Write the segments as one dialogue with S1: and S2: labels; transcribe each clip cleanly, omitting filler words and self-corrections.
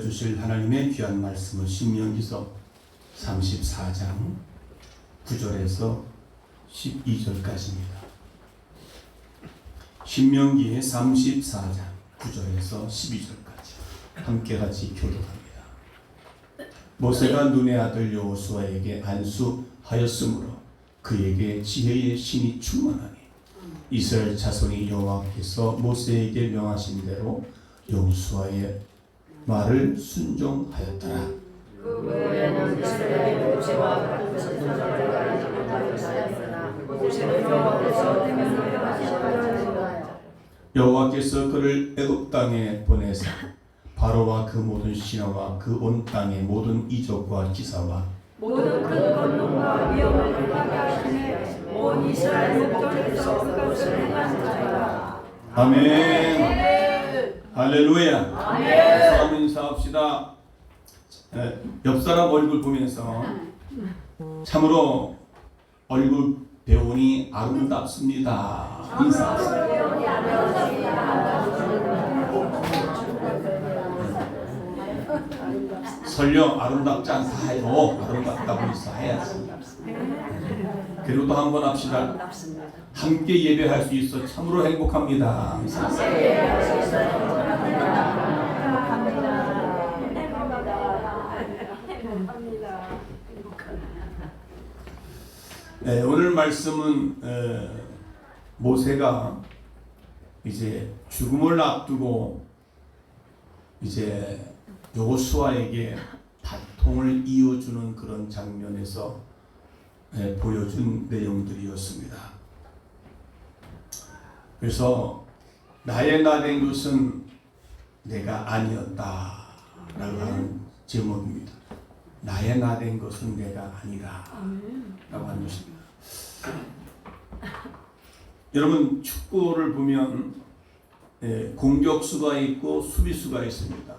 S1: 주실 하나님의 귀한 말씀은 신명기서 34장 9절에서 12절까지입니다. 신명기 34장 9절에서 12절까지 함께 같이 교독합니다. 모세가 눈의 아들 여호수아에게 안수하였으므로 그에게 지혜의 신이 충만하니 이스라엘 자손이 여호와께서 모세에게 명하신 대로 여호수아의 말을 순종하였더라.
S2: 그 후에는 이스라엘의 모세와 같은 선지자를 가리지 못하여 자였으나 모세는 여호와께서 명령하시니라.
S1: 여호와께서 그를 애굽 땅에 보내사 바로와 그 모든 신하와 그 온 땅의 모든 이적과 기사와
S2: 모든 큰 권능과 위엄을 행하게 하시니 온 이스라엘 목전에서 그것을 행한 자라.
S1: 아멘. 할렐루야.
S2: 아멘.
S1: 한번 인사합시다. 옆 사람 얼굴 보면서 참으로 얼굴 배우니 아름답습니다. 인사하세요. 설령 아름답지 않다 해도 아름답다고 인사해야지. 그리고 또 한 번 합시다. 함께 예배할 수 있어 참으로 행복합니다. 네, 오늘 말씀은 모세가 이제 죽음을 앞두고 이제 여호수아에게 바통을 이어주는 그런 장면에서 보여준 내용들이었습니다. 그래서 나의 나된 것은 내가 아니었다 라고 하는 제목입니다. 나의 나된 것은 내가 아니라 라고 하는 것입니다. 여러분 축구를 보면 공격수가 있고 수비수가 있습니다.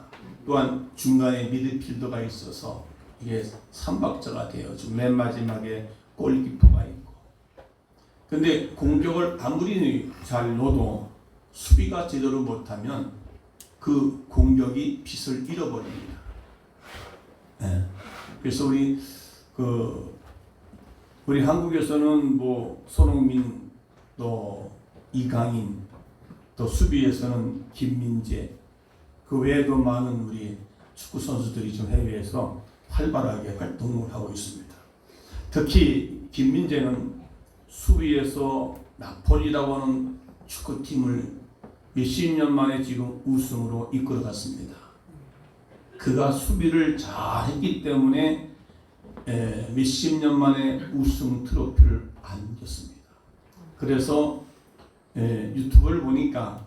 S1: 또한 중간에 미드필더가 있어서 이게 삼박자가 돼요. 지금 맨 마지막에 골키퍼가 있고. 근데 공격을 아무리 잘 넣어도 수비가 제대로 못하면 그 공격이 빛을 잃어버립니다. 그래서 우리 한국에서는 뭐 손흥민, 또 이강인, 또 수비에서는 김민재, 그 외에도 많은 우리 축구 선수들이 지금 해외에서 활발하게 활동을 하고 있습니다. 특히 김민재는 수비에서 나폴리라고 하는 축구팀을 몇십 년 만에 지금 우승으로 이끌어갔습니다. 그가 수비를 잘했기 때문에 몇십 년 만에 우승 트로피를 안겼습니다. 그래서 유튜브를 보니까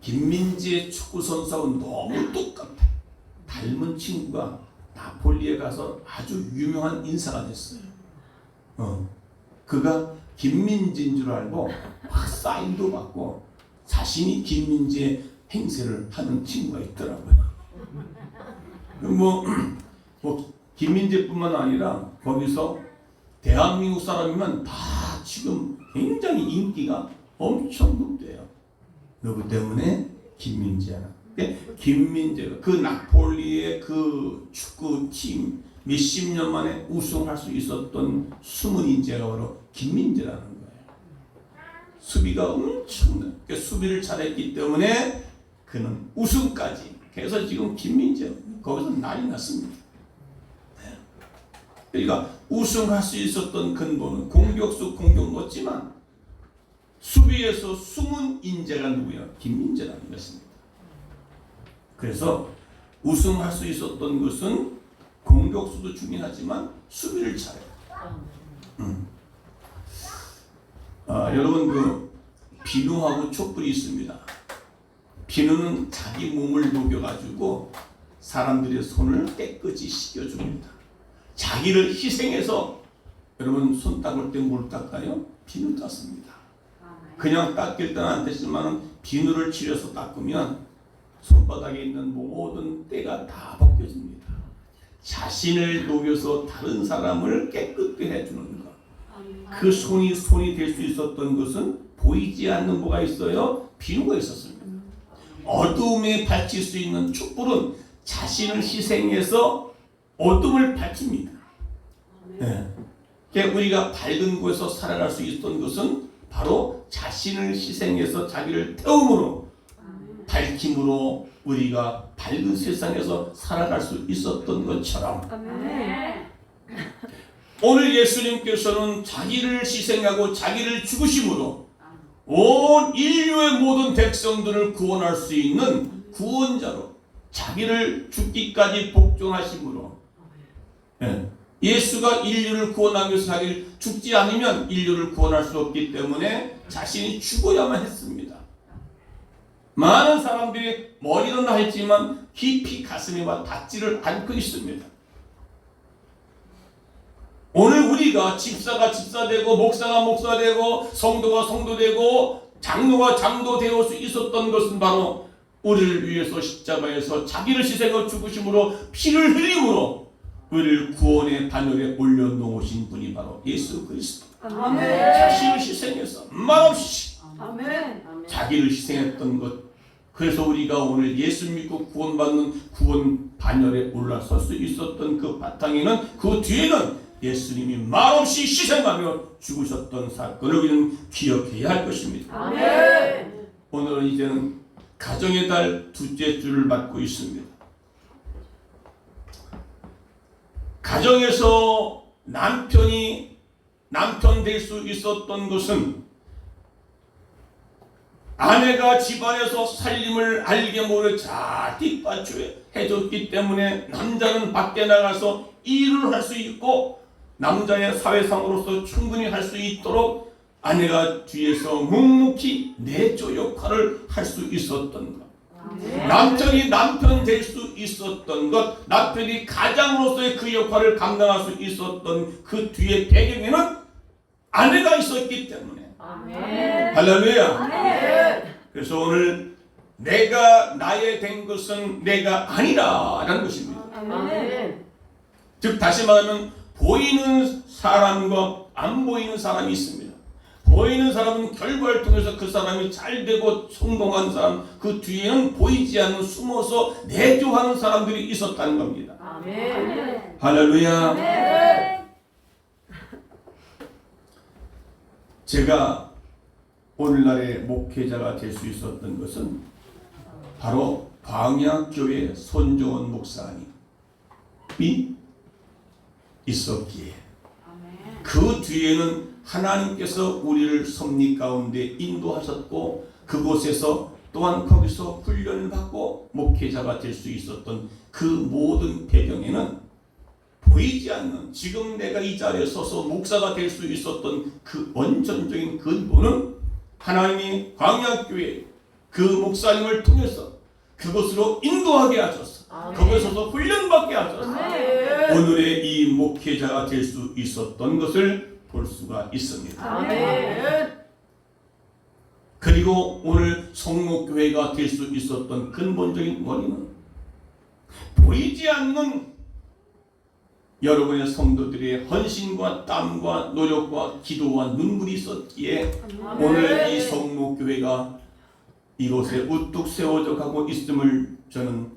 S1: 김민재 축구 선수하고 너무 똑같아. 닮은 친구가 나폴리에 가서 아주 유명한 인사가 됐어요. 그가 김민재인 줄 알고 막 사인도 받고 자신이 김민재 행세를 하는 친구가 있더라고요. 뭐 김민재뿐만 아니라 거기서 대한민국 사람이면 다 지금 굉장히 인기가 엄청 높대요. 누구 때문에? 김민재라. 김민재가 그 나폴리의 그 축구팀 몇십 년 만에 우승할 수 있었던 숨은 인재가 바로 김민재라는 거예요. 수비가 엄청나게 수비를 잘했기 때문에 그는 우승까지. 그래서 지금 김민재 거기서 난리 났습니다. 그러니까 우승할 수 있었던 근본은 공격수 공격 넣었지만 수비에서 숨은 인재가 누구야? 김민재라는 것입니다. 그래서 우승할 수 있었던 것은 공격수도 중요하지만 수비를 잘해요. 여러분 그 비누하고 촛불이 있습니다. 비누는 자기 몸을 녹여가지고 사람들의 손을 깨끗이 씻겨줍니다. 자기를 희생해서 여러분 손 닦을 때 뭘 닦아요? 비누 닦습니다. 그냥 닦일 때는 안 되지만 비누를 칠해서 닦으면 손바닥에 있는 모든 때가 다 벗겨집니다. 자신을 녹여서 다른 사람을 깨끗게 해주는 것. 그 손이 될 수 있었던 것은 보이지 않는 뭐가 있어요? 비누가 있었습니다. 어두움에 밝힐 수 있는 촛불은 자신을 희생해서 어둠을 밝힙니다. 네. 그러니까 우리가 밝은 곳에서 살아갈 수 있었던 것은 바로 자신을 희생해서 자기를 태움으로 밝힘으로 우리가 밝은 세상에서 살아갈 수 있었던 것처럼
S2: 아멘.
S1: 오늘 예수님께서는 자기를 희생하고 자기를 죽으심으로 온 인류의 모든 백성들을 구원할 수 있는 구원자로 자기를 죽기까지 복종하심으로 예수가 인류를 구원하기 위해서 자기를 죽지 않으면 인류를 구원할 수 없기 때문에 자신이 죽어야만 했습니다. 많은 사람들이 머리는 했지만 깊이 가슴에 와 닿지를 않고 있습니다. 오늘 우리가 집사가 집사되고 목사가 목사되고 성도가 성도되고 장로가 장로되어 수 있었던 것은 바로 우리를 위해서 십자가에서 자기를 희생하고 죽으심으로 피를 흘림으로 우리를 구원의 반열에 올려놓으신 분이 바로 예수 그리스도.
S2: 아멘.
S1: 자신을 희생해서 말없이
S2: 아멘.
S1: 자기를 희생했던 것. 그래서 우리가 오늘 예수 믿고 구원받는 구원 반열에 올라설 수 있었던 그 바탕에는 그 뒤에는 예수님이 말없이 희생하며 죽으셨던 사건을 우리는 기억해야 할 것입니다.
S2: 아멘.
S1: 오늘은 이제는 가정의 달 둘째 주를 맞고 있습니다. 가정에서 남편이 남편 될 수 있었던 것은 아내가 집안에서 살림을 알게 모르게 잘 뒷받침해 줬기 때문에 남자는 밖에 나가서 일을 할 수 있고 남자의 사회상으로서 충분히 할 수 있도록 아내가 뒤에서 묵묵히 내조 역할을 할 수 있었던 것. 남편이 남편 될 수 있었던 것, 남편이 가장으로서의 그 역할을 감당할 수 있었던 그 뒤에 배경에는 아내가 있었기 때문에.
S2: 아멘.
S1: 할렐루야.
S2: 아멘.
S1: 그래서 오늘 내가 나의 된 것은 내가 아니라라는 것입니다.
S2: 아멘.
S1: 즉 다시 말하면 보이는 사람과 안 보이는 사람이 있습니다. 보이는 사람은 결과를 통해서 그 사람이 잘 되고 성공한 사람, 그 뒤에는 보이지 않는 숨어서 내조하는 사람들이 있었다는 겁니다.
S2: 아멘.
S1: 할렐루야.
S2: 아멘.
S1: 제가 오늘날의 목회자가 될 수 있었던 것은 바로 광야교회 손정원 목사님이 있었기에 그 뒤에는 하나님께서 우리를 섭리 가운데 인도하셨고 그곳에서 또한 거기서 훈련을 받고 목회자가 될 수 있었던 그 모든 배경에는 보이지 않는 지금 내가 이 자리에 서서 목사가 될 수 있었던 그 원천적인 근본은 하나님이 광야교회 그 목사님을 통해서 그곳으로 인도하게 하셔서 거기서도 훈련받게 하셔서 오늘의 이 목회자가 될 수 있었던 것을 볼 수가 있습니다.
S2: 아멘.
S1: 그리고 오늘 성목교회가 될 수 있었던 근본적인 원인은 보이지 않는 여러분의 성도들의 헌신과 땀과 노력과 기도와 눈물이 있었기에 오늘 이 성목교회가 이곳에 우뚝 세워져 가고 있음을 저는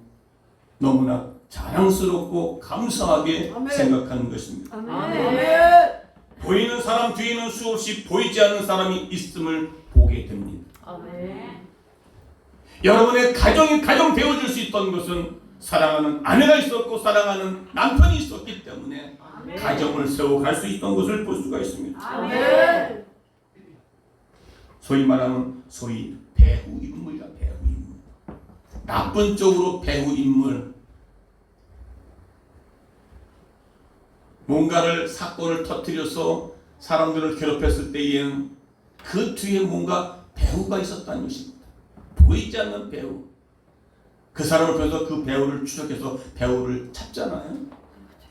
S1: 너무나 자랑스럽고 감사하게 생각하는 것입니다.
S2: 아멘.
S1: 보이는 사람 뒤에는 수없이 보이지 않는 사람이 있음을 보게 됩니다.
S2: 아멘.
S1: 여러분의 가정이 가정 되어줄 수 있던 것은 사랑하는 아내가 있었고 사랑하는 남편이 있었기 때문에 가정을 세워갈 수 있던 것을 볼 수가 있습니다.
S2: 아멘.
S1: 소위 말하는 소위 배후 인물이다. 배후 인물. 나쁜 쪽으로 배후 인물. 뭔가를 사건을 터뜨려서 사람들을 괴롭혔을 때에는 그 뒤에 뭔가 배후가 있었다는 것입니다. 보이지 않는 배후. 그 사람을 통해서 그 배후를 추적해서 배후를 찾잖아요.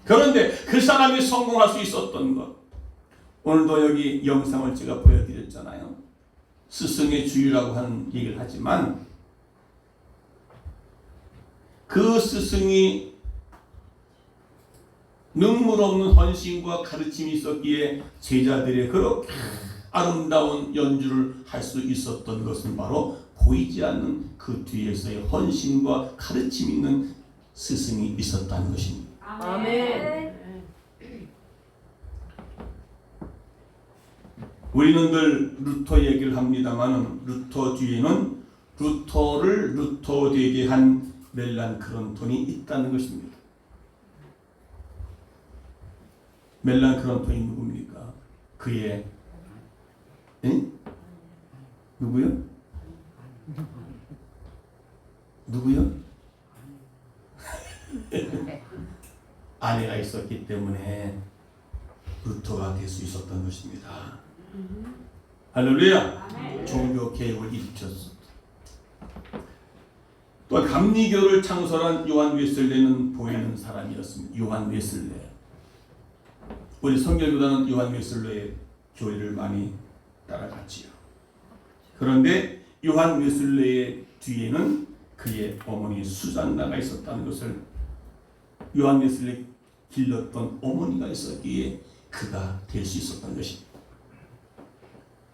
S1: 그런데 그 사람이 성공할 수 있었던 것. 오늘도 여기 영상을 제가 보여드렸잖아요. 스승의 주유라고 하는 얘기를 하지만 그 스승이 눈물 없는 헌신과 가르침이 있었기에 제자들의 그렇게 아름다운 연주를 할 수 있었던 것은 바로 보이지 않는 그 뒤에서의 헌신과 가르침이 있는 스승이 있었다는 것입니다.
S2: 아멘.
S1: 우리는 늘 루터 얘기를 합니다만 루터 뒤에는 루터를 루터 되게 한 멜랑크론톤이 있다는 것입니다. 멜랑크론톤이 누굽니까? 그의 누구요? 누구요? 아내가 있었기 때문에 루터가 될 수 있었던 것입니다. 할렐루야. 종교 개혁을 일으켰어. 또 감리교를 창설한 요한 웨슬레는 보이는 사람이었습니다. 요한 웨슬레. 우리 성결교단은 요한 웨슬레의 교리를 많이 따라갔지요. 그런데 요한 웨슬레의 뒤에는 그의 어머니 수잔나가 있었다는 것을, 요한 웨슬레 길렀던 어머니가 있었기에 그가 될 수 있었던 것입니다.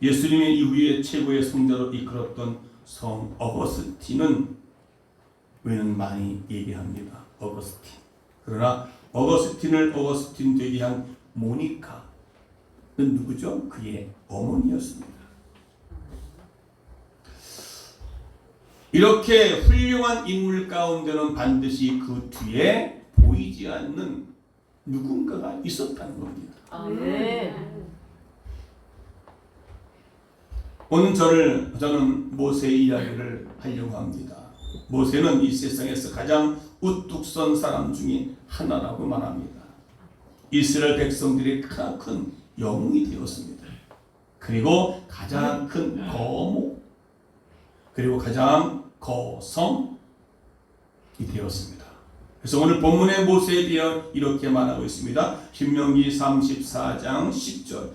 S1: 예수님의 이후에 최고의 성자로 이끌었던 성 어거스틴은 우리는 많이 얘기합니다. 어거스틴. 그러나 어거스틴을 어거스틴 되게 한 모니카는 누구죠? 그의 어머니였습니다. 이렇게 훌륭한 인물 가운데는 반드시 그 뒤에 보이지 않는 누군가가 있었다는 겁니다.
S2: 아멘.
S1: 오늘 저는 모세의 이야기를 하려고 합니다. 모세는 이 세상에서 가장 우뚝 선 사람 중에 하나라고 말합니다. 이스라엘 백성들의 크나큰 영웅이 되었습니다. 그리고 가장 큰 거목, 그리고 가장 거성이 되었습니다. 그래서 오늘 본문의 모세에 대해 이렇게 말하고 있습니다. 신명기 34장 10절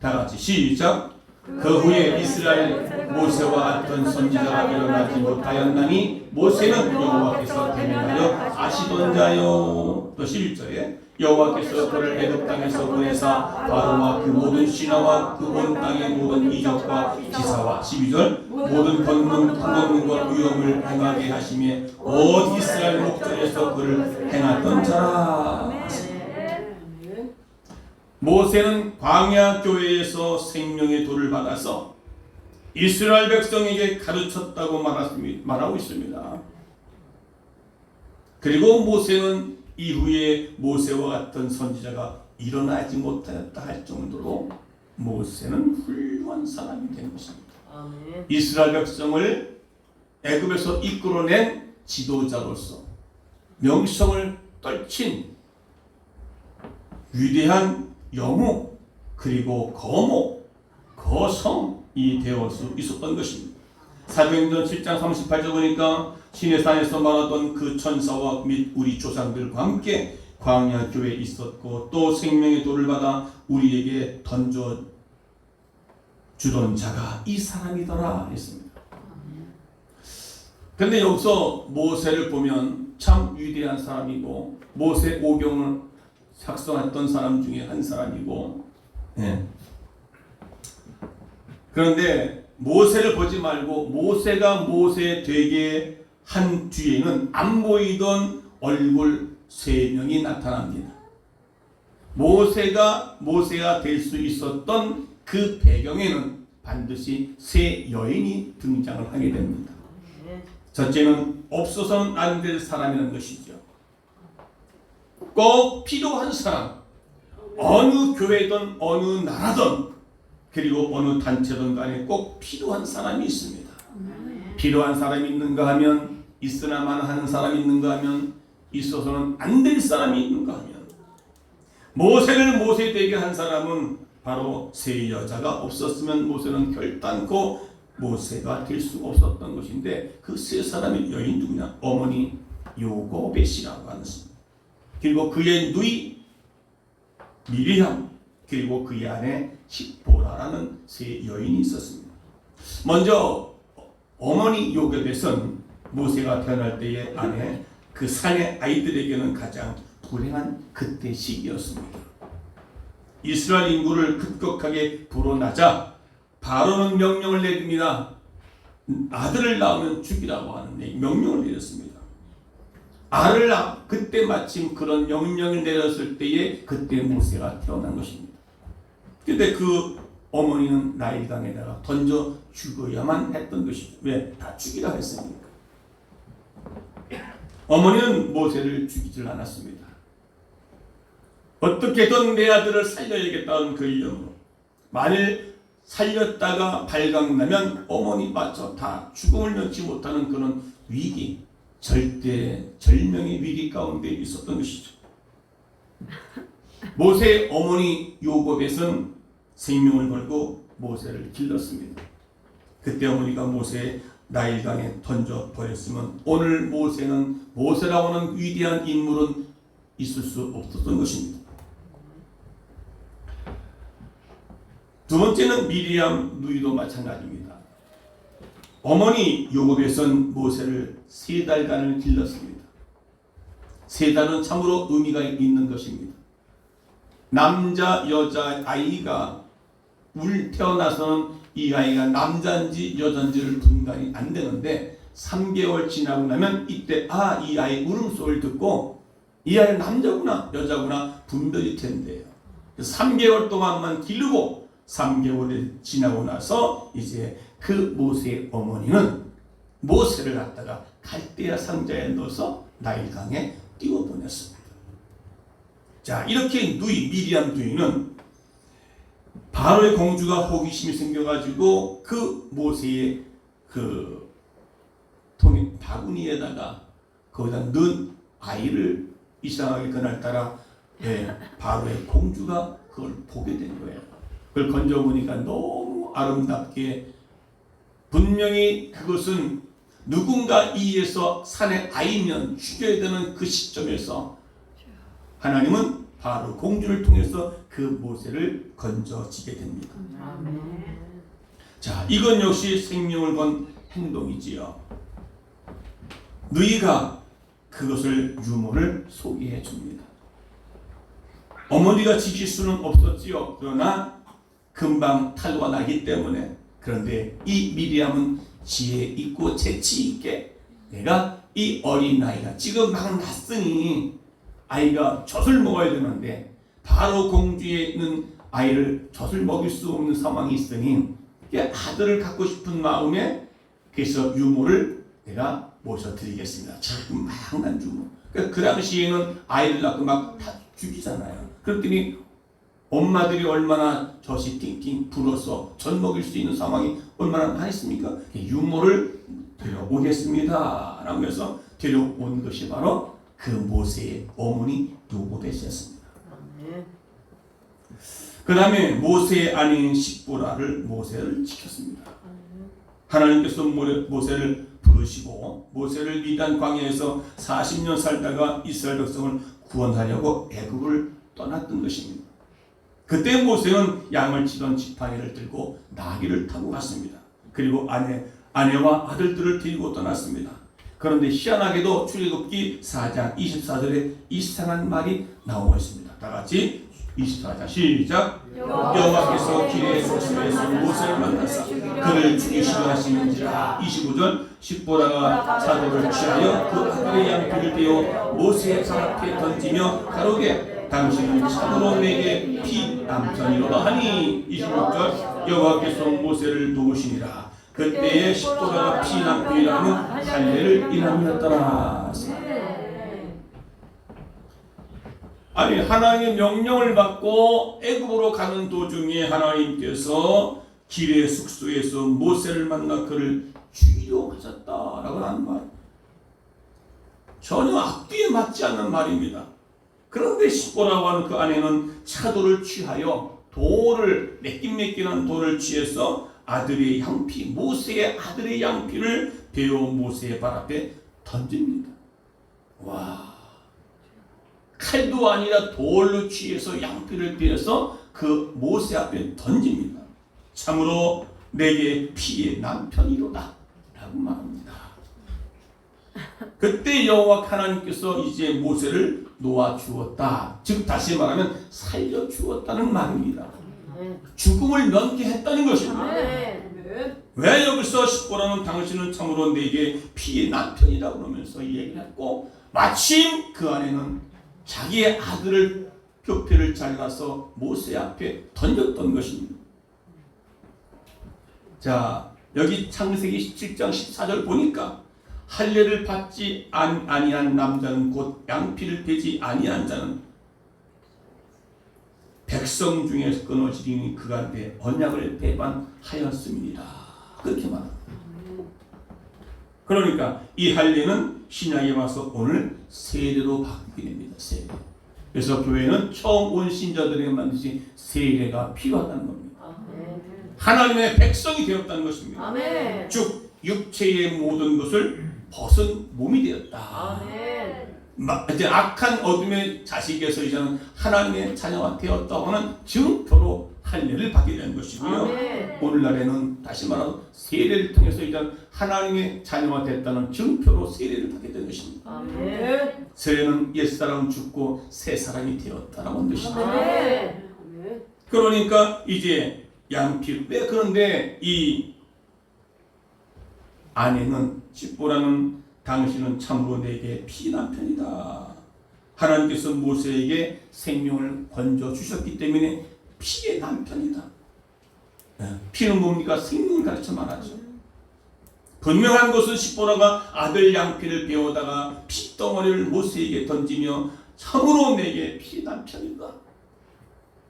S1: 다 같이 시작. 그 후에 이스라엘 모세와 같은 선지자가 일어나지 못하였나니 모세는 여호와께서 대면하여 아시던 자요. 또 11절에 여호와께서 그를 애굽 땅에서 보내사 바로와 그 모든 신하와 그 온 땅의 모든 이적과 기사와 12절 모든 권능 탐험과 위험을 행하게 하시며 온 이스라엘 목전에서 그를 행하던 자라. 모세는 광야 교회에서 생명의 돌을 받아서 이스라엘 백성에게 가르쳤다고 말하고 있습니다. 그리고 모세는 이후에 모세와 같은 선지자가 일어나지 못하였다 할 정도로 모세는 훌륭한 사람이 된 것입니다.
S2: 아멘.
S1: 이스라엘 백성을 애굽에서 이끌어낸 지도자로서 명성을 떨친 위대한 영웅, 그리고 거목, 거성이 되어 수 있었던 것입니다. 사도행전 7장 38절 보니까 시내산에서 말하던 그 천사와 및 우리 조상들과 함께 광야 교회에 있었고 또 생명의 돌을 받아 우리에게 던져 주던 자가 이 사람이더라 했습니다. 그런데 여기서 모세를 보면 참 위대한 사람이고 모세 오경을 작성했던 사람 중에 한 사람이고, 그런데 모세를 보지 말고 모세가 모세 되게 한 뒤에는 안 보이던 얼굴 3명이 나타납니다. 모세가 될 수 있었던 그 배경에는 반드시 3 여인이 등장을 하게 됩니다. 첫째는 없어서는 안 될 사람이라는 것이죠. 꼭 필요한 사람, 어느 교회든 어느 나라든 그리고 어느 단체든 간에 꼭 필요한 사람이 있습니다. 필요한 사람이 있는가 하면 있으나만 하는 사람이 있는가 하면 있어서는 안 될 사람이 있는가 하면 모세를 모세 되게 한 사람은 바로 3 여자가 없었으면 모세는 결단코 모세가 될 수 없었던 것인데 그 3 사람의 여인 누구냐? 어머니 요고벳이라고 하는 분, 그리고 그의 누이 미리암, 그리고 그의 아내 시보라라는 3 여인이 있었습니다. 먼저 어머니 요고벳은 모세가 태어날 때의 아내, 그 산의 아이들에게는 가장 불행한 그때 시기였습니다. 이스라엘 인구를 급격하게 불어나자 바로는 명령을 내립니다. 아들을 낳으면 죽이라고 하는 명령을 내렸습니다. 알을 낳 그때 마침 그런 명령을 내렸을 때에 그때 모세가 태어난 것입니다. 근데 그 어머니는 나일강에다가 던져 죽어야만 했던 것이죠. 왜? 다 죽이라 했으니까. 어머니는 모세를 죽이질 않았습니다. 어떻게든 내 아들을 살려야겠다는 그 이념으로, 만일 살렸다가 발각나면 어머니 맞춰 다 죽음을 면치 못하는 그런 위기, 절대 절명의 위기 가운데 있었던 것이죠. 모세의 어머니 요곱에서는 생명을 걸고 모세를 길렀습니다. 그때 어머니가 모세 나일강에 던져 버렸으면 오늘 모세는, 모세라고 하는 위대한 인물은 있을 수 없었던 것입니다. 두 번째는 미리암 누이도 마찬가지입니다. 어머니 요곱에선 모세를 3달간을 길렀습니다. 3달은 참으로 의미가 있는 것입니다. 남자 여자 아이가 태어나서는 이 아이가 남자인지 여자인지를 분간이 안 되는데 3개월 지나고 나면 이때 이 아이 울음소리를 듣고 이 아이는 남자구나 여자구나 분별이 된대요. 3개월 동안만 기르고 3개월이 지나고 나서 이제 그 모세의 어머니는 모세를 갖다가 갈대아 상자에 넣어서 나일강에 띄워보냈습니다. 자, 이렇게 미리암 누이는 바로의 공주가 호기심이 생겨가지고 그 모세의 그 바구니에다가 거기다 넣은 아이를 이상하게 그날따라 바로의 공주가 그걸 보게 된 거예요. 그걸 건져보니까 너무 아름답게, 분명히 그것은 누군가 이에서 산의 아이면 죽여야 되는 그 시점에서 하나님은 바로 공주를 통해서 그 모세를 건져지게 됩니다. 자, 이건 역시 생명을 건 행동이지요. 누이가 그것을 유모를 소개해 줍니다. 어머니가 지킬 수는 없었지요. 그러나 금방 탈로가 나기 때문에. 그런데 이 미리암은 지혜 있고 재치 있게, 내가 이 어린 아이가 지금 막 났으니 아이가 젖을 먹어야 되는데 바로 공주에 있는 아이를 젖을 먹일 수 없는 상황이 있으니 아들을 갖고 싶은 마음에 그래서 유모를 내가 모셔드리겠습니다. 자꾸 막난 유모. 그 당시에는 아이를 낳고 막 다 죽이잖아요. 그랬더니 엄마들이 얼마나 젖이 띵띵 불어서 젖 먹일 수 있는 상황이 얼마나 많았습니까? 유모를 데려오겠습니다 라고 해서 데려온 것이 바로 그 모세의 어머니 요곱이었습니다. 그 다음에 모세의 아내인 십보라를 모세를 지켰습니다. 하나님께서 모세를 부르시고 모세를 미단 광야에서 40년 살다가 이스라엘 백성을 구원하려고 애굽을 떠났던 것입니다. 그때 모세는 양을 치던 지팡이를 들고 나귀를 타고 갔습니다. 그리고 아내와 아들들을 데리고 떠났습니다. 그런데 희한하게도 출애굽기 4장 24절에 이상한 말이 나오고 있습니다. 다 같이 24장 시작. 여호와께서 길의 속심에서 모세를 만나사 그를 죽이시려 하시는지라. 25절 십보라가 사도를 취하여 그 아들의 양피를 떼어 모세의 발 앞에 던지며 가로되 당신은 참으로 내게 피 남편이로다 하니. 26절 여호와께서 모세를 도우시니라. 그때에 십보라가 피 남편이라는 할례를 인함이었더라. 아니, 하나님의 명령을 받고 애굽으로 가는 도중에 하나님께서 길의 숙소에서 모세를 만나 그를 죽이려 하셨다라고 하는 말, 전혀 앞뒤에 맞지 않는 말입니다. 그런데 십보라고 하는 그 아내는 차도를 취하여 돌을 매끈매끈한 돌을 취해서 아들의 양피, 모세의 아들의 양피를 베어 모세의 발 앞에 던집니다. 와, 칼도 아니라 돌로 취해서 양피를 베어서 그 모세 앞에 던집니다. 참으로 내게 피의 남편이로다 라고 말합니다. 그때 여호와 하나님께서 이제 모세를 놓아주었다, 즉 다시 말하면 살려주었다는 말입니다. 죽음을 면케 했다는 것입니다. 왜 여기서 십보라는 당신은 참으로 내게 피의 남편이라고 그러면서 얘기를 했고, 마침 그 아내는 자기의 아들을 뼈뼈를 잘라서 모세 앞에 던졌던 것입니다. 자, 여기 창세기 17장 14절 보니까 할례를 받지 아니한 남자는 곧 양피를 베지 아니한 자는 백성 중에서 끊어지리니 그가 내 언약을 배반하였음이니라. 그렇게 말합니다. 그러니까 이 할례는 신약에 와서 오늘 세례로 바뀌게 됩니다. 세례. 그래서 교회는 처음 온 신자들에게 반드시 세례가 필요하다는 겁니다. 하나님의 백성이 되었다는 것입니다.
S2: 아멘.
S1: 즉 육체의 모든 것을 벗은 몸이 되었다.
S2: 아멘.
S1: 이제 악한 어둠의 자식에서 이제는 하나님의 자녀가 되었다고 하는 증표로 할례를 받게 된 것이고요.
S2: 아멘.
S1: 오늘날에는 다시 말하면 세례를 통해서 이제 하나님의 자녀가 됐다는 증표로 세례를 받게 된 것입니다.
S2: 아멘.
S1: 세례는 옛사람은 죽고 새 사람이 되었다라는 뜻입니다.
S2: 아멘.
S1: 그러니까 이제 양피, 왜 그런데 이 아내는 십보라는 당신은 참으로 내게 피난편이다. 하나님께서 모세에게 생명을 건져 주셨기 때문에 피의 남편이다. 피는 뭡니까? 생명을 가르쳐 말하죠. 분명한 것은 십보라가 아들 양피를 베어다가 핏덩어리를 모세에게 던지며 참으로 내게 피의 남편이다.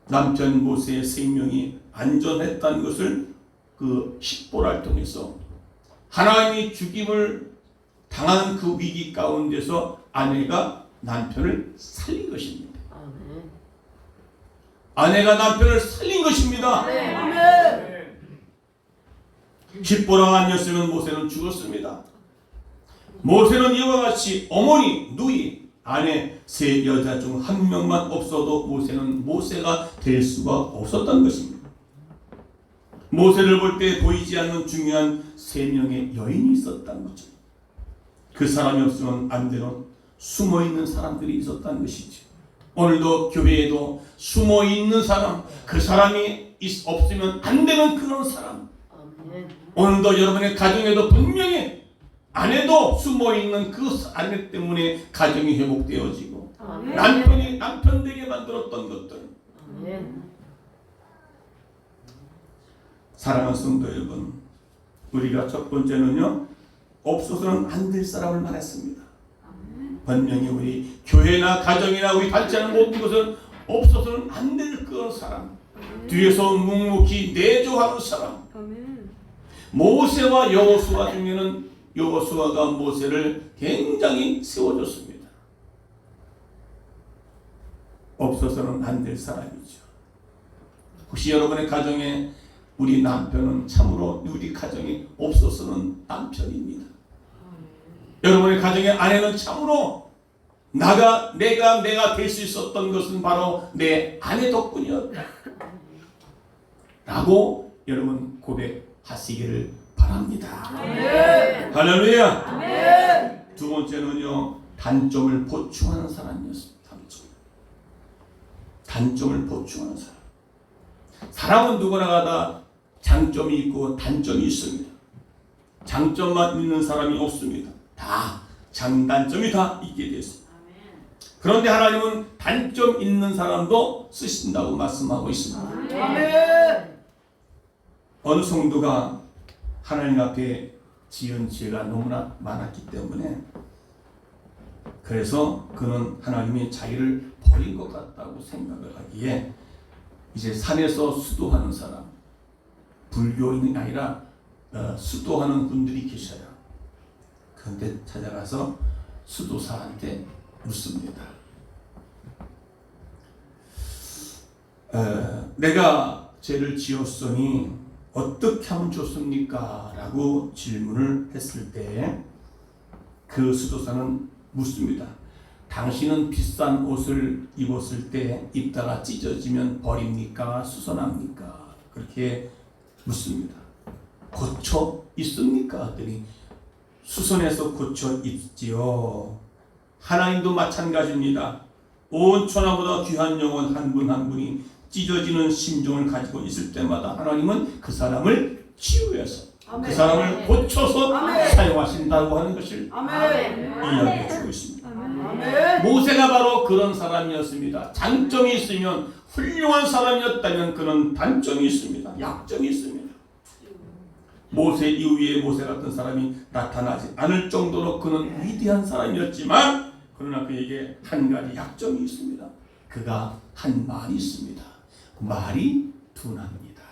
S1: 남편 모세의 생명이 안전했다는 것을 그 십보라를 통해서 하나님이 죽임을 당하는 그 위기 가운데서 아내가 남편을 살린 것입니다. 아내가 남편을 살린 것입니다. 십보라가 아니었으면 모세는 죽었습니다. 모세는 이와 같이 어머니, 누이, 아내, 세 여자 중 한 명만 없어도 모세는 모세가 될 수가 없었던 것입니다. 모세를 볼 때 보이지 않는 중요한 세 명의 여인이 있었다는 거죠. 그 사람이 없으면 안 되는 숨어있는 사람들이 있었다는 것이죠. 오늘도 교회에도 숨어있는 사람, 그 사람이 없으면 안 되는 그런 사람. 오늘도 여러분의 가정에도 분명히 아내도 숨어있는 그 아내 때문에 가정이 회복되어지고 남편이 남편 되게 만들었던 것들. 사랑하는 성도 여러분, 우리가 첫 번째는요, 없어서는 안 될 사람을 말했습니다. 분명히 우리 교회나 가정이나 우리 발전하는 모든 것은 없어서는 안 될 그런 사람, 뒤에서 묵묵히 내조하는 사람. 모세와 여호수아 중에는 여호수아가 모세를 굉장히 세워줬습니다. 없어서는 안 될 사람이죠. 혹시 여러분의 가정에 우리 남편은 참으로 우리 가정이 없어서는 남편입니다. 여러분의 가정의 아내는 참으로 내가 될 수 있었던 것은 바로 내 아내 덕분이었다 라고 여러분 고백하시기를 바랍니다. 할렐루야. 두 번째는요, 단점을 보충하는 사람이었습니다. 단점을 보충하는 사람. 사람은 누구나 다 장점이 있고 단점이 있습니다. 장점만 있는 사람이 없습니다. 다 장단점이 다 있게 되었습니다. 그런데 하나님은 단점 있는 사람도 쓰신다고 말씀하고 있습니다. 어느 성도가 하나님 앞에 지은 죄가 너무나 많았기 때문에 그래서 그는 하나님이 자기를 버린 것 같다고 생각을 하기에 이제 산에서 수도하는 사람, 불교인이 아니라 수도하는 분들이 계셔요. 그런데 찾아가서 수도사한테 묻습니다. 내가 죄를 지었으니 어떻게 하면 좋습니까? 라고 질문을 했을 때 그 수도사는 묻습니다. 당신은 비싼 옷을 입었을 때 입다가 찢어지면 버립니까? 수선합니까? 그렇게 묻습니다. 고쳐 입습니까? 하더니 수선해서 고쳐 입지요. 하나님도 마찬가지입니다. 온 천하보다 귀한 영혼 한 분 한 분이 찢어지는 심정을 가지고 있을 때마다 하나님은 그 사람을 치유해서 그 사람을 고쳐서 사용하신다고 하는 것을 이야기해 주고 있습니다. 모세가 바로 그런 사람이었습니다. 장점이 있으면 훌륭한 사람이었다면 그런 단점이 있습니다. 약점이 있습니다. 모세 이후에 모세 같은 사람이 나타나지 않을 정도로 그는 위대한 사람이었지만 그러나 그에게 한 가지 약점이 있습니다. 그가 한 말이 있습니다. 말이 둔합니다.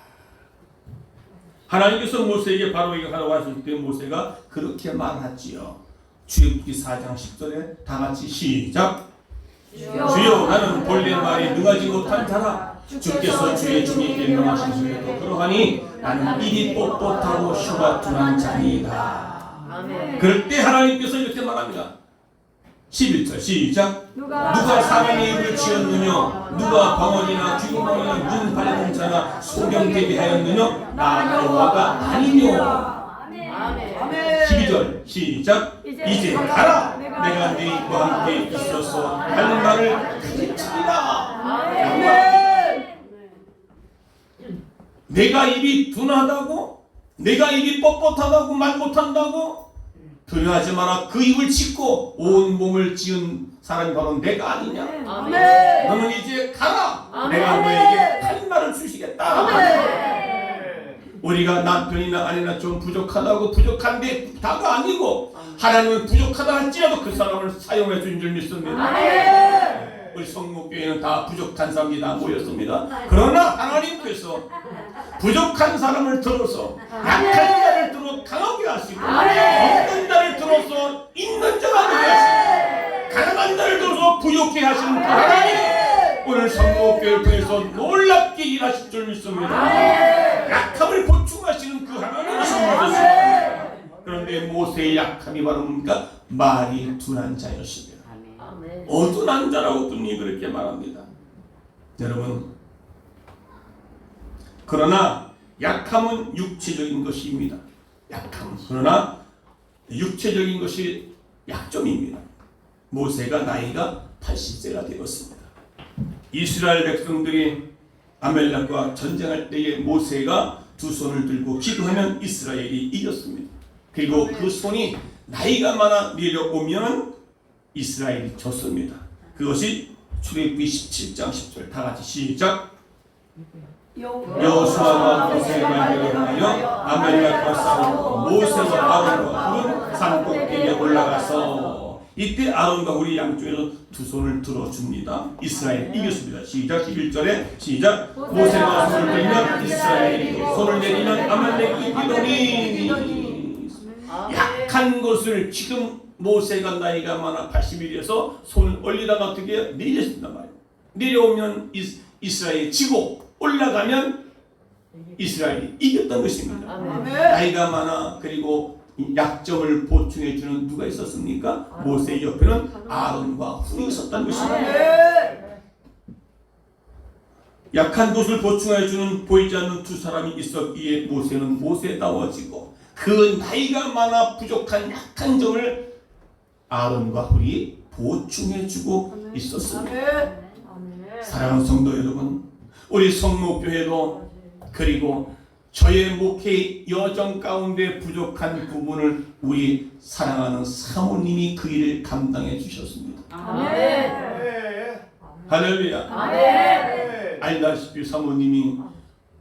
S1: 하나님께서 모세에게 바로 이거 하라고 하실 때 모세가 그렇게 말하지요. 출애굽기 4장 10절에 다 같이 시작. 주여 나는 본래 말이 능하지 못한 자라 주께서 주의 종에게 명하신 수에도 그러하니 나는 입이 뻣뻣하고 혀가 둔한 자니이다. 그럴 때 하나님께서 이렇게 말합니다. 11절 시작. 누가 사람의 입을 지었느냐 누가 방언이나 귀공방이나 눈 밝은 자나 소경되게 하였느냐 나 여호와가 아니뇨. 12절 시작. 이제 가라 내가 네 입과 함께 있어서 할 말을 가르치리라. 내가 입이 둔하다고? 내가 입이 뻣뻣하다고 말 못한다고? 두려워하지 마라. 그 입을 짓고 온 몸을 지은 사람이 바로 내가 아니냐? 너는 이제 가라. 내가 너에게 할 말을 주시겠다. 우리가 남편이나 아내나 좀 부족하다고 부족한데 다가 아니고 하나님은 부족하다 할지라도 그 사람을 사용해 준 줄 믿습니다. 우리 성목교회는 다 부족한 사람이 다 모였습니다. 그러나 하나님께서 부족한 사람을 들어서 약한 자를 들어 강하게 하시고 없는 자를 들어서 있는 자가 되게 하시고 가난한 자를 들어서 부족해 하시는 그 하나님 오늘 성목교회를 통해서 놀랍게 일하실 줄 믿습니다. 약함을 보충하시는 그 하나님이십니다. 그런데 모세의 약함이 바로 뭡니까? 말이 둔한 자였습니다. 어둔한 자라고 분명히 그렇게 말합니다. 여러분 그러나 약함은 육체적인 것입니다. 약함 그러나 육체적인 것이 약점입니다. 모세가 나이가 80세가 되었습니다. 이스라엘 백성들이 아멜렉과 전쟁할 때에 모세가 두 손을 들고 기도하면 이스라엘이 이겼습니다. 그리고 그 손이 나이가 많아 내려오면 이스라엘이 졌습니다. 그것이 출애굽기 17장 10절 다 같이 시작. 여호수아와 모세가 내려가며 아멜렉과 싸우고 모세와 아론과 훌은 산 꼭대기에 올라가서 이때 아론과 훌이 양쪽에서 두 손을 들어줍니다. 이스라엘 이겼습니다. 시작. 11절에 시작. 모세가 손을 들면 이스라엘이 손을 내리면 아멜렉이 이기더니 약한 것을 지금 모세가 나이가 많아 80일에서 손을 올리다가 어떻게 내렸습니다 말이에요. 내려오면 이스라엘이 지고 올라가면 이스라엘이 이겼던 것입니다. 나이가 많아 그리고 약점을 보충해 주는 누가 있었습니까? 모세 옆에는 아론과 훌이 있었던 것입니다. 약한 것을 보충해 주는 보이지 않는 두 사람이 있었기에 모세는 모세다워지고 그 나이가 많아 부족한 약한 점을 아론과 훌이 보충해주고 있었습니다. 사랑하는 성도 여러분, 우리 성목교회도 그리고 저의 목회 여정 가운데 부족한 부분을 우리 사랑하는 사모님이 그 일을 감당해 주셨습니다. 할렐루야. 알다시피 사모님이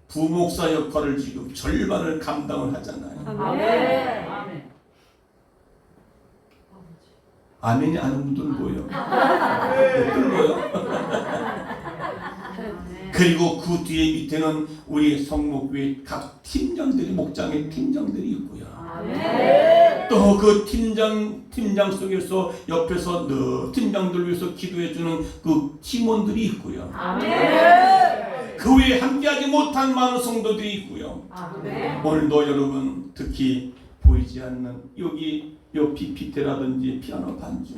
S1: 부목사 역할을 지금 절반을 감당을 하잖아요. 아멘이 아는 분들은 뭐예요? 뭐예요? 그리고 그 뒤에 밑에는 우리 성목교회 각 팀장들이 목장의 팀장들이 있고요. 또 그 팀장 속에서 옆에서 늘 팀장들 위해서 기도해주는 그 팀원들이 있고요. 그 외에 함께하지 못한 많은 성도들이 있고요. 오늘도 여러분 특히 보이지 않는 여기 요 PPT라든지 피아노 반주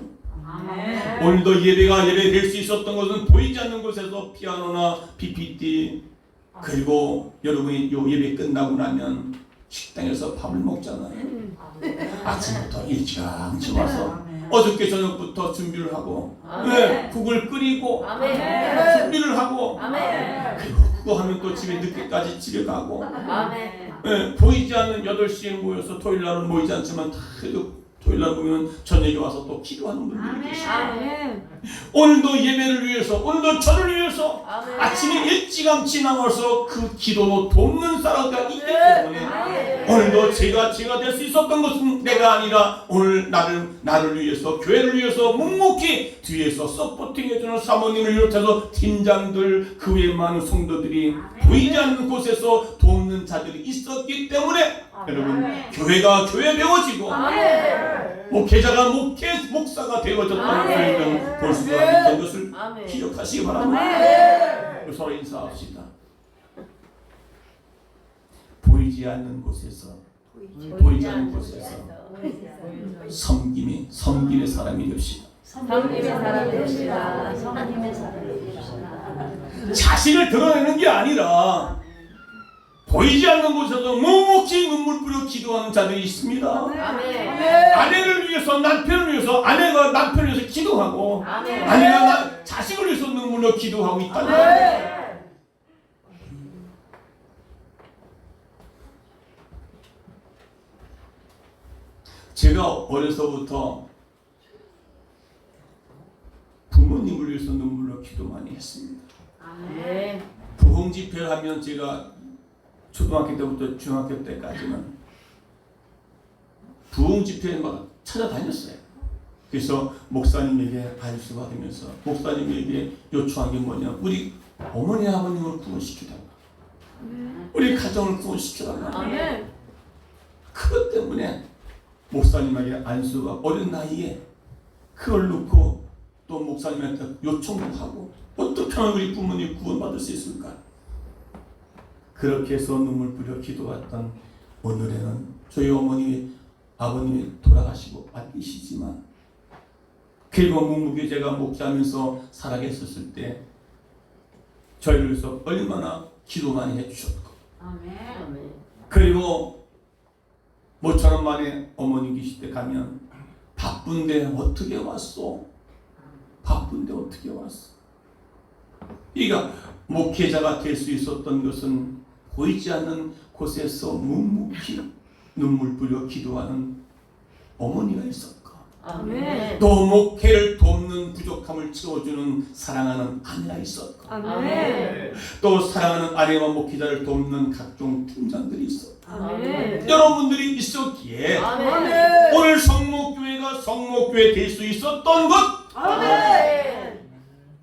S1: 오늘도 예배가 예배될 수 있었던 것은 보이지 않는 곳에서 피아노나 PPT 그리고 여러분이 요 예배 끝나고 나면 식당에서 밥을 먹잖아요. 아침부터 일찌감치 와서 어저께 저녁부터 준비를 하고 국을 끓이고 준비를 하고 그리고 그거 하면 또 집에 늦게까지 집에 가고 보이지 않는 8시에 모여서 토요일 날은 모이지 않지만 다 토요일날 보면 저녁에 와서 또 기도하는 분들이 계시고
S2: 아멘.
S1: 오늘도 예배를 위해서 오늘도 저를 위해서
S3: 아멘.
S1: 아침에 일찌감치 나와서 그 기도로 돕는 사람가 있기 때문에 오늘도 제가 될 수 있었던 것은 내가 아니라 오늘 나를 위해서 교회를 위해서 묵묵히 뒤에서 서포팅해주는 사모님을 비롯해서 팀장들 그 외에 많은 성도들이 보이지 않는 곳에서 돕는 자들이 있었기 때문에 여러분 교회가 교회 배워지고 목회자가 목사가 되어졌다는 것을 볼 수가 있던 것을
S3: 아멘.
S1: 기억하시기 바랍니다. 서로 인사합시다. 보이지 않는 곳에서 보이지 않는 곳에서 섬김의 사람이 됩시다.
S3: 성님의 사람이 됩시다. 성님의 사람이 됩시다.
S1: 자신을 드러내는 게 아니라 보이지 않는 곳에서 묵묵히 눈물 뿌려 기도하는 자들이 있습니다.
S3: 아멘.
S1: 아내를 위해서 남편을 위해서 아내가 남편을 위해서 기도하고
S3: 아멘.
S1: 아내가 자식을 위해서 눈물로 기도하고 있다는 거예요. 제가 어려서부터 부모님을 위해서 눈물로 기도 많이 했습니다.
S3: 아멘.
S1: 부흥 집회를 하면 제가 초등학교 때부터 중학교 때까지는 부흥 집회에 막 찾아다녔어요. 그래서 목사님에게 발수 받으면서 목사님에게 요청한 게 뭐냐, 우리 어머니 아버님을 구원시키달라, 우리 가정을 구원시키달라.
S3: 아멘.
S1: 그것 때문에 목사님에게 안수가 어린 나이에 그걸 놓고 또 목사님한테 요청도 하고 어떻게 하면 우리 부모님 구원받을 수 있을까? 그렇게 해서 눈물 뿌려 기도했던 오늘에는 저희 어머니 아버님이 돌아가시고 안 계시지만 그리고 묵묵히 제가 목사하면서 살아계셨을 때 저희를 위해서 얼마나 기도 많이 해주셨고
S3: 아멘.
S1: 그리고 모처럼 만에 어머니 계실 때 가면 바쁜데 어떻게 왔어? 바쁜데 어떻게 왔어? 그러니까 목회자가 될 수 있었던 것은 보이지 않는 곳에서 묵묵히 눈물 뿌려 기도하는 어머니가 있었고
S3: 아멘.
S1: 또 목회를 돕는 부족함을 채워주는 사랑하는 아내가 있었고
S2: 아멘.
S1: 또 사랑하는 아내와 목회자를 돕는 각종 팀장들이 있었고
S2: 아멘.
S1: 여러분들이 있었기에
S3: 아멘.
S1: 오늘 성목교회가 성목교회 될 수 있었던 것,
S3: 아멘.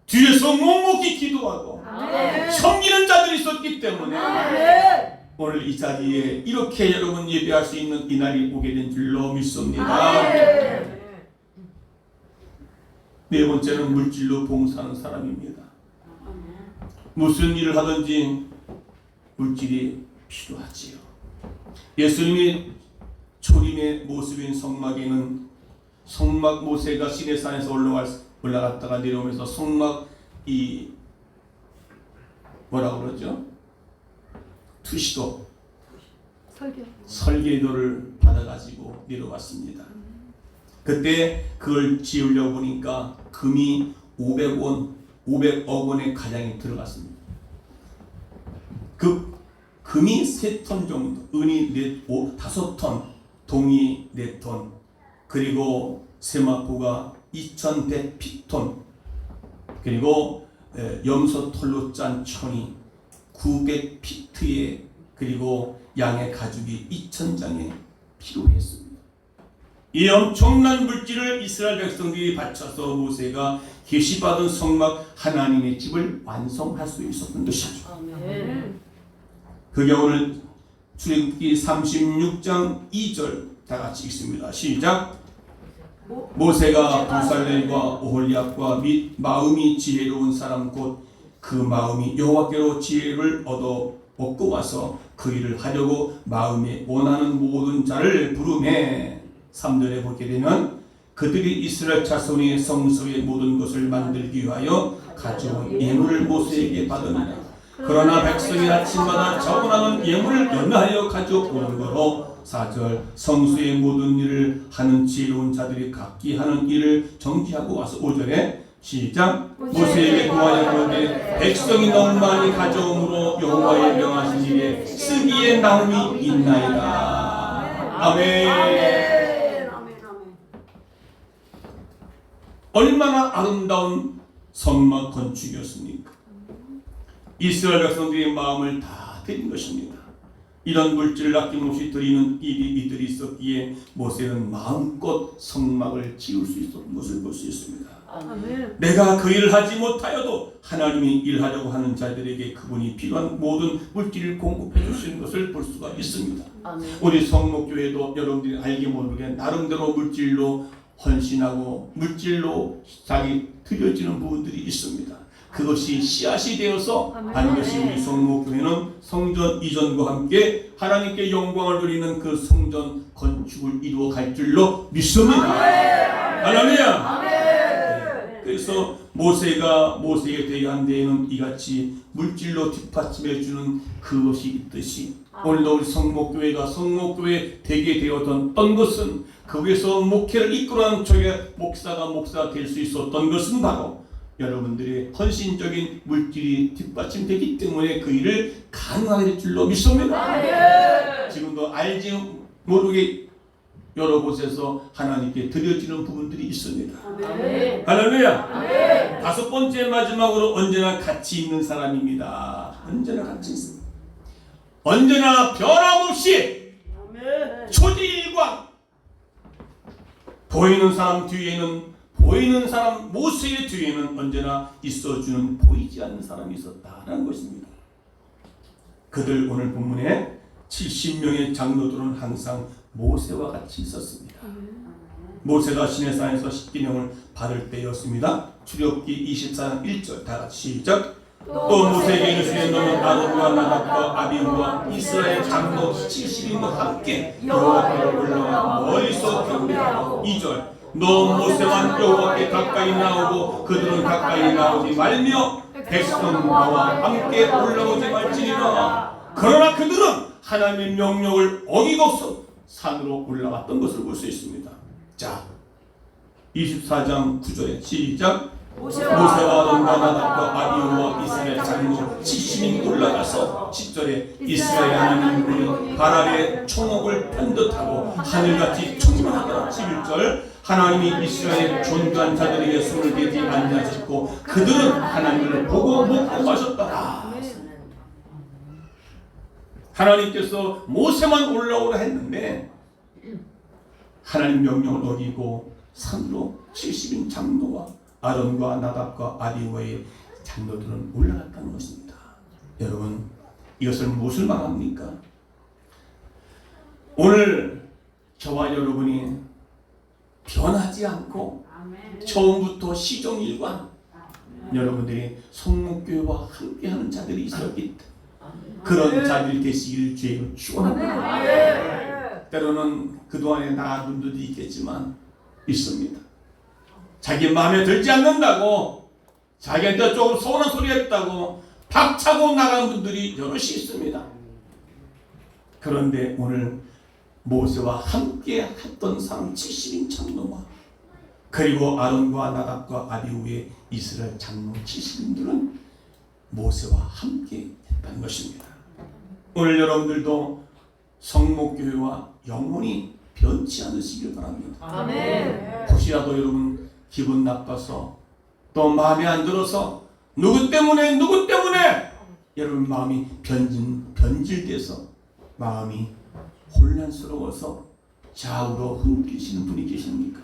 S1: 뒤에서 묵묵히 기도하고
S3: 아멘.
S1: 섬기는 자들이 있었기 때문에
S3: 아멘.
S1: 오늘 이 자리에 이렇게 여러분 예배할 수 있는 이날이 오게 된 줄로 믿습니다.
S3: 아멘.
S1: 네 번째는 물질로 봉사하는 사람입니다. 무슨 일을 하든지 물질이 필요하지요. 예수님이 초림의 모습인 성막에는 성막 모세가 시내산에서 올라갔다가 내려오면서 성막 뭐라고 그러죠? 투시도 설계도를 받아가지고 내려왔습니다. 그때 그걸 지으려고 보니까 금이 500억 원의 가량이 들어갔습니다. 그 금이 3톤 정도, 은이 5톤, 동이 4톤, 그리고 세마포가 2100피톤, 그리고 염소 털로 짠 천이 900피트에, 그리고 양의 가죽이 2000장에 필요했습니다. 이 엄청난 물질을 이스라엘 백성들이 바쳐서 모세가 계시받은 성막 하나님의 집을 완성할 수 있었던 것이죠.
S3: 아멘.
S1: 그게 오늘 출애굽기 36장 2절 다 같이 읽습니다. 시작. 모세가 부살렐과 오홀리압과 및 마음이 지혜로운 사람 곧 그 마음이 여호와께로 지혜를 얻어 얻고 와서 그 일을 하려고 마음에 원하는 모든 자를 부르매. 3절에 보게 되면 그들이 이스라엘 자손의 성소의 모든 것을 만들기 위하여 가져온 예물을 모세에게 받으니라. 그러나 백성이 아침마다 자원하는 예물을 연하여 가져오는 거로. 4절 성수의 모든 일을 하는 지혜로운 자들이 각기 하는 일을 정지하고 와서 5절에 시작. 모세에게 구하여 그러되 백성이 너무 많이 가져오므로 여호와의 명하신 일에 쓰기에 남음이 있나이다. 아멘. 얼마나 아름다운 성막 건축이었습니까? 이스라엘 백성들의 마음을 다 드린 것입니다. 이런 물질을 아낌없이 드리는 일이 이들이 있었기에 모세는 마음껏 성막을 지을 수 있었던 것을 볼 수 있습니다.
S3: 아멘.
S1: 내가 그 일을 하지 못하여도 하나님이 일하려고 하는 자들에게 그분이 필요한 모든 물질을 공급해 주시는 것을 볼 수가 있습니다.
S3: 아멘.
S1: 우리 성목교회도 여러분들이 알게 모르게 나름대로 물질로 헌신하고 물질로 자기 드려지는 부분들이 있습니다. 그것이 씨앗이 되어서 반드시 우리 성목교회는 성전 이전과 함께 하나님께 영광을 돌리는 그 성전 건축을 이루어 갈 줄로 믿습니다. 할렐루야. 그래서 모세가 모세에 대한 데에는 이같이 물질로 뒷받침해 주는 그것이 있듯이 오늘도 우리 성목교회가 성목교회 되게 되었던 것은 거기서 목회를 이끌어가는 쪽에 목사가 될 수 있었던 것은 바로 여러분들의 헌신적인 물질이 뒷받침되기 때문에 그 일을 가능하게 될 줄로 믿습니다. 지금도 알지 모르게 여러 곳에서 하나님께 드려지는 부분들이 있습니다. 할렐루야. 다섯 번째 마지막으로 언제나 가치 있는 사람입니다. 언제나 가치 있습니다. 언제나 변함없이 초지일관 보이는 사람 뒤에는 보이는 사람 모세의 뒤에는 언제나 있어주는 보이지 않는 사람이 있었다는 것입니다. 그들 오늘 본문에 70명의 장로들은 항상 모세와 같이 있었습니다. 모세가 시내산에서 십계명을 받을 때였습니다. 출애굽기 24장 1절 다 같이 시작. 또 모세에게 이르시되 너는 아론과 나답과 아비후와 이스라엘 장로 70인과 함께 여호와께로 올라와 멀리서 경배하고 2절 너 모세와 여호와께 가까이 나오고 그들은 가까이 나오지 말며 백성과 함께 올라오지 말지니라. 그러나 그들은 하나님의 명령을 어기고서 산으로 올라갔던 것을 볼 수 있습니다. 자, 24장 9절에 시작. 모세와 아론과 나답과 아비후와 이스라엘 장로 70인 올라가서 10절에 이스라엘 하나님은 발 아래 총옥을 편듯하고 하늘같이 충만하더라. 11절 하나님이 이스라엘 존귀한 자들에게 손을 대지 아니하셨고 그들은 하나님을 보고 먹고 마셨더라. 하나님께서 모세만 올라오라 했는데 하나님 명령을 어기고 산으로 70인 장로와 아론과 나답과 아비후의 장로들은 올라갔다는 것입니다. 여러분 이것을 무엇을 말합니까? 오늘 저와 여러분이 변하지 않고 처음부터 시종일관 여러분들이 성목교회와 함께하는 자들이 있었기 때문에 그런 자들 되시기를 주의로 축원합니다. 때로는 그동안에 나아둔 분들도 있겠지만 있습니다. 자기 마음에 들지 않는다고 자기한테 조금 서운한 소리 했다고 박차고 나간 분들이 여럿이 있습니다. 그런데 오늘 모세와 함께 했던 사람 70인 장로와 그리고 아론과 나답과 아비후의 이스라엘 장로 70인들은 모세와 함께 했다는 것입니다. 오늘 여러분들도 성목교회와 영원히 변치 않으시길 바랍니다.
S3: 아멘.
S1: 혹시라도 여러분 기분 나빠서 또 마음에 안 들어서 누구 때문에 여러분 마음이 변질돼서 마음이 혼란스러워서 좌우로 흔들리시는 분이 계십니까?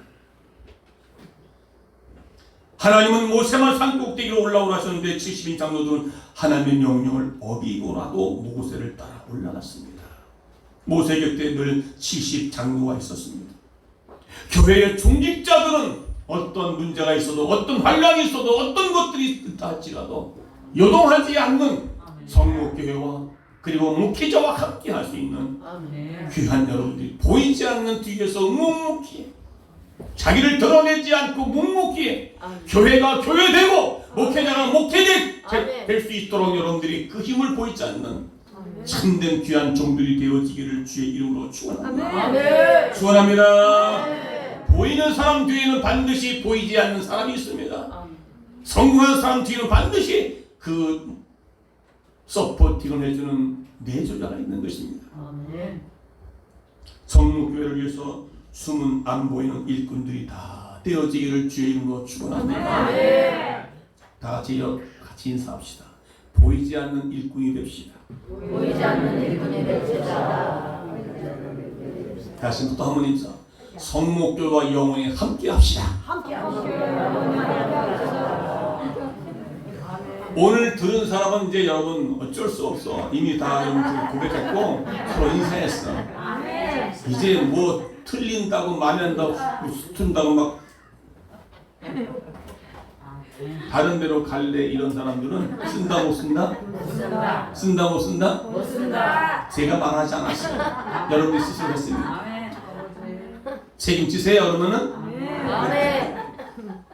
S1: 하나님은 모세만 산꼭대기로 올라오라 하셨는데 70인 장로들은 하나님의 명령을 어기고라도 모세를 따라 올라갔습니다. 모세 곁에 늘 70 장로가 있었습니다. 교회의 중직자들은 어떤 문제가 있어도 어떤 환란이 있어도 어떤 것들이 있다 할지라도 요동하지 않는 성목교회와 그리고 목회자와 함께 할 수 있는 귀한 여러분들이 보이지 않는 뒤에서 묵묵히 자기를 드러내지 않고 묵묵히 교회가 교회되고 목회자가 목회될 수 있도록 여러분들이 그 힘을 보이지 않는 참된 귀한 종들이 되어지기를 주의 이름으로 축원합니다. 축원합니다. 보이는 사람 뒤에는 반드시 보이지 않는 사람이 있습니다. 성공한 사람 뒤에는 반드시 그 서포팅을 해주는 내조자가 있는 것입니다. 성목교회를 위해서 숨은 안 보이는 일꾼들이 다 되어지기를 주의 이름으로 축원합니다. 다 같이 인사합시다. 보이지 않는 일꾼이 됩시다.
S2: 보이지 않는 일꾼이 됩시다.
S1: 다시 또 한 번 인사. 성목교와 영원히 함께합시다. 오늘 들은 사람은 이제 여러분 어쩔 수 없어. 이미 다 여러분 고백했고 서로 인사했어. 이제 뭐 틀린다고 마면다고 튼다고 막 다른 데로 갈래 이런 사람들은 쓴다 못 쓴다? 쓴다 못 쓴다?
S2: 못 쓴다.
S1: 제가 말하지 않았어요. 여러분이 스스로 했습니다. 책임지세요. 그러면은
S2: 아멘.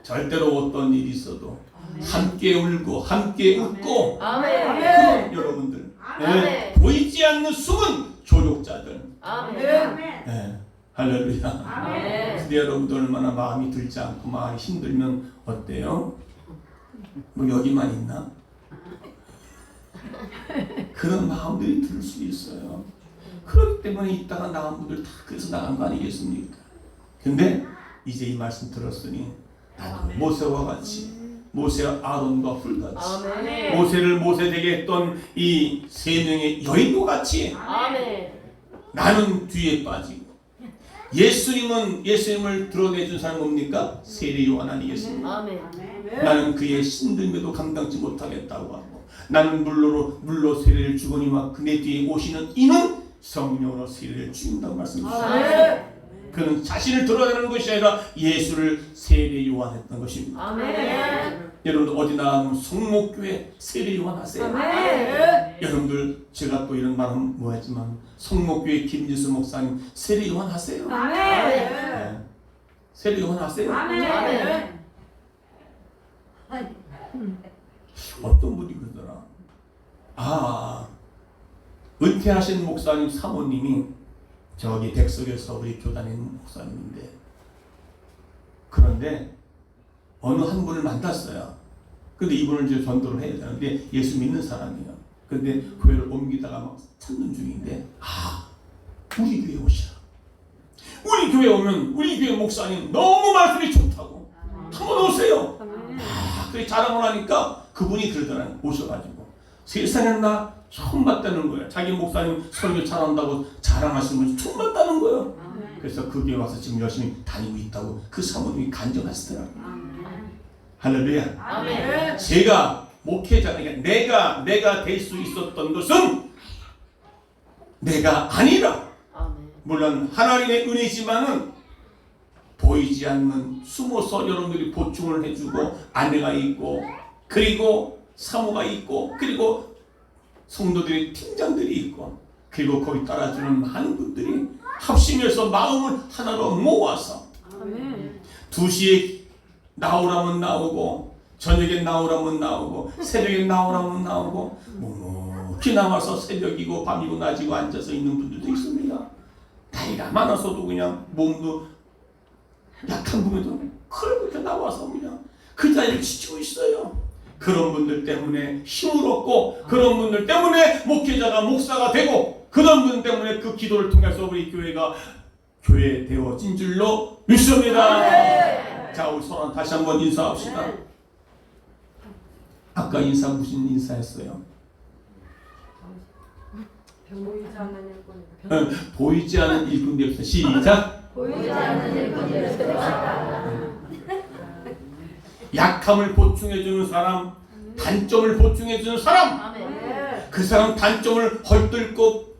S1: 절대로 어떤 일이 있어도 함께 울고 함께 웃고
S2: 아멘.
S1: 여러분들
S2: 아멘.
S1: 보이지 않는 숨은 조력자들.
S2: 아멘.
S1: 할렐루야.
S2: 아멘.
S1: 근데 여러분들 얼마나 마음이 들지 않고 마음이 힘들면 어때요? 뭐 여기만 있나? 그런 마음들이 들 수 있어요. 그렇기 때문에 이따가 나간 분들 다 그래서 나간 거 아니겠습니까? 근데 이제 이 말씀 들었으니 나도 모세와 같이 모세와 아론과 훌같이
S2: 아멘.
S1: 모세를 모세되게 했던 이 세 명의 여인과 같이
S2: 아멘.
S1: 나는 뒤에 빠지고 예수님을 드러내준 사람 뭡니까? 세례 요한 아니겠습니까?
S2: 아멘.
S1: 나는 그의 신들매도 감당치 못하겠다고 하고 나는 물로 세례를 주거니와 그네 뒤에 오시는 이는 성령으로 세례를 주인다고 말씀하셨습니다. 그는 자신을 드러내는 것이 아니라 예수를 세례 요한했던 것입니다.
S2: 아멘.
S1: 여러분들 어디 나가면 성목교회 세례 요한하세요.
S2: 아멘.
S1: 여러분들 제가 또 이런 말은 뭐했지만 성목교회 김진수 목사님 세례 요한하세요. 네. 세례 요한하세요.
S2: 아멘.
S1: 어떤 분이 그러더라. 은퇴하신 목사님 사모님이 저기 덱석에서 우리 교단에 있는 목사님인데 그런데 어느 한 분을 만났어요. 근데 이분을 이제 전도를 해야 되는데 예수 믿는 사람이에요. 근데 교회를 옮기다가 막 찾는 중인데 우리 교회 오시라. 우리 교회 오면 우리 교회 목사님 너무 말씀이 좋다고 한번 오세요. 그래 자랑을 하니까 그분이 그러더라고요. 오셔가지고 세상에 나 처음 봤다는 거예요. 자기 목사님 설교 잘한다고 자랑하시는 분이 처음 봤다는 거예요. 그래서 그 교회 와서 지금 열심히 다니고 있다고 그 사모님이 간증하시더라고요. 할렐루야.
S2: 아멘.
S1: 제가 목회자, 그러니까 내가 될 수 있었던 것은 내가 아니라 물론 하나님의 은혜지만은 보이지 않는 숨어서 여러분들이 보충을 해주고 아내가 있고 그리고 사모가 있고 그리고 성도들이 팀장들이 있고 그리고 거기 따라주는 많은 분들이 합심해서 마음을 하나로 모아서 2시에 나오라면 나오고 저녁에 나오라면 나오고 새벽에 나오라면 나오고 묵묵히 나와서 새벽이고 밤이고 낮이고 앉아서 있는 분들도 있습니다. 나이가 많아서도 그냥 몸도 약한 분에도 그렇게 나와서 그냥 그 자리를 지키고 있어요. 그런 분들 때문에 힘을 얻고 그런 분들 때문에 목회자가 목사가 되고 그런 분 때문에 그 기도를 통해서 우리 교회가 교회 되어진 줄로 믿습니다. 자, 우리 서로 다시 한번 인사합시다. 아까 무슨 인사했어요? 보이지 않는 일꾼 됩시다. 시작.
S2: 보이지 않는 일꾼이 됩시다.
S1: 약함을 보충해주는 사람, 단점을 보충해주는 사람,
S2: 아멘.
S1: 그 사람 단점을 헐뜯고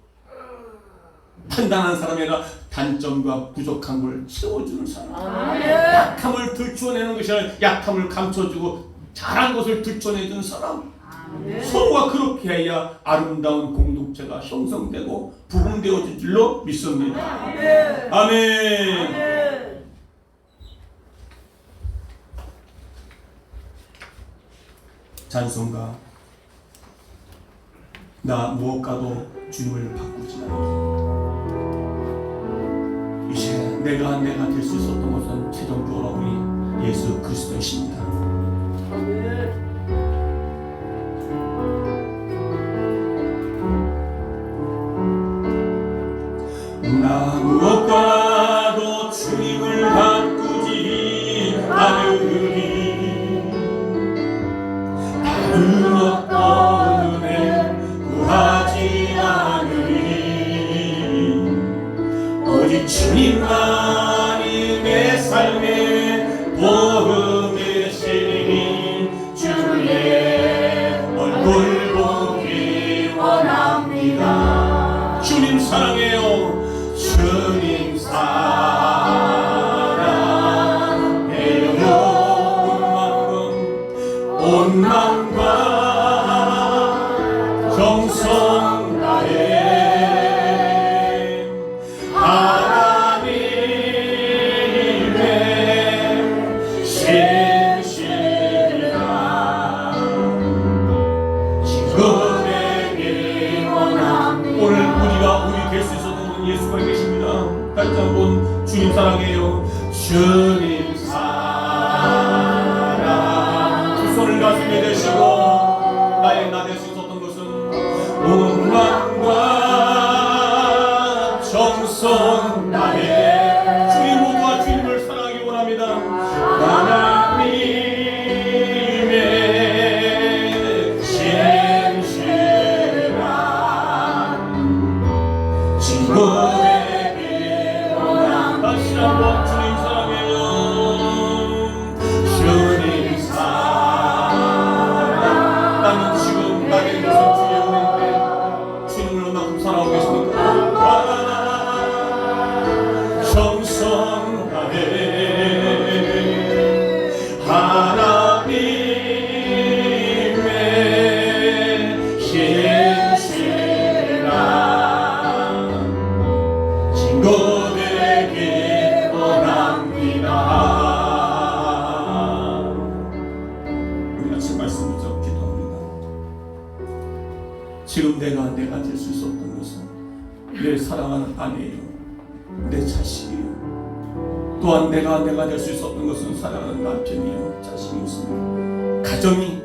S1: 판단하는 사람이 아니라 단점과 부족한 걸 채워주는 사람.
S2: 아멘.
S1: 약함을 들춰내는 것이 아니라 약함을 감춰주고 잘한 것을 들춰내주는 사람. 서로가 그렇게 해야 아름다운 공동체가 형성되고 부흥되어질 줄로 믿습니다. 아멘. 찬송가 나 무엇과도 주님을 바꾸지 않게 이제 내가 될 수 있었던 것은 최종적으로 우리 예수 그리스도이십니다. 나 무엇과도 주님을 바꾸지 마음과 정성 다해 하나님의 신실한 친구되기 원합니다. 오늘 우리 될 수 있었던 분 예수가 계십니다. 다시 한번 주님 사랑해요. 주님 사랑. 두 손을 가슴에 대시고 나의 나 될 수 있었던 것은 온 마음과 정성 다해 주님 모두와 주님을 사랑하기 원합니다. 하나님의 신실한 친구 되기 원합니다. 다시 한번 주님 사랑해요. 주님 사랑. 나는 지금 나의 모습 주의 은혜인데 주님을 얼마큼 사랑하고 계십니까? 정성 다해 하나님의 신실한 친구 되기 원합니다. 우리 같이 말씀 붙잡고 기도합니다. 지금 내가 될 수 있었던 것은 내 사랑하는 아내요, 내 자식이요, 또한 내가 될 수 있었던 것은 사랑하는 남편이요, 자식이었습니다. 가정이